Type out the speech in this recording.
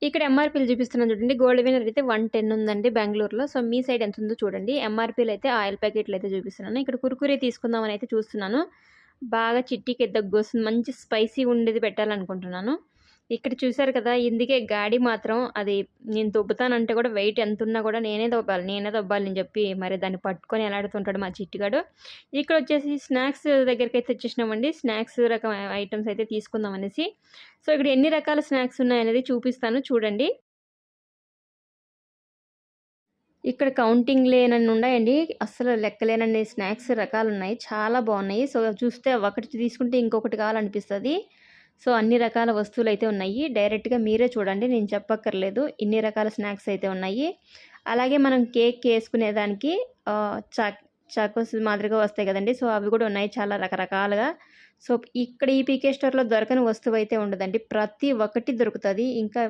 ఇక్కడ ఎంఆర్‌పీలు చూపిస్తున్నాను చూడండి. గోల్డ్ విన్నర్ అయితే 110 ఉందండి బెంగుళూరులో. సో, మీ సైడ్ ఎంతుందో చూడండి. ఎంఆర్‌పీలో అయితే ఆయిల్ ప్యాకెట్లయితే చూపిస్తున్నాను. ఇక్కడ కుర్కురే తీసుకుందామని అయితే చూస్తున్నాను. బాగా చిట్టికి దగ్గొస్తుంది. మంచి స్పైసీ ఉండేది పెట్టాలనుకుంటున్నాను. ఇక్కడ చూసారు కదా! ఇందుకే గాడి మాత్రం అది నేను దొబ్బుతానంటే కూడా వెయిట్ ఎంతున్నా కూడా నేనే దొబ్బాలి అని చెప్పి మరి దాన్ని పట్టుకొని ఎలాడుతుంటాడు మా చిట్టిగాడు. ఇక్కడొచ్చేసి స్నాక్స్ దగ్గరికైతే వచ్చేసినామండి. స్నాక్స్ రకం ఐటెమ్స్ అయితే తీసుకుందాం అనేసి. సో, ఇక్కడ ఎన్ని రకాల స్నాక్స్ ఉన్నాయనేది చూపిస్తాను చూడండి. ఇక్కడ కౌంటింగ్ లేనన్ని ఉన్నాయండి. అస్సలు లెక్కలేనన్ని స్నాక్స్ రకాలున్నాయి. చాలా బావున్నాయి. సో, చూస్తే ఒకటి తీసుకుంటే ఇంకొకటి కావాలనిపిస్తది. సో, అన్ని రకాల వస్తువులైతే ఉన్నాయి. డైరెక్ట్‌గా మీరే చూడండి. నేను చెప్పక్కర్లేదు. ఇన్ని రకాల స్నాక్స్ అయితే ఉన్నాయి. అలాగే మనం కేక్‌కేసుకునేదానికి చాకోస్ మాదిరిగా వస్తాయి కదండీ! సో, అవి కూడా ఉన్నాయి చాలా రకరకాలుగా. సో, ఇక్కడ ఈ పీకే స్టోర్‌లో దొరకని వస్తువైతే ఉండదండి. ప్రతి ఒక్కటి దొరుకుతది. ఇంకా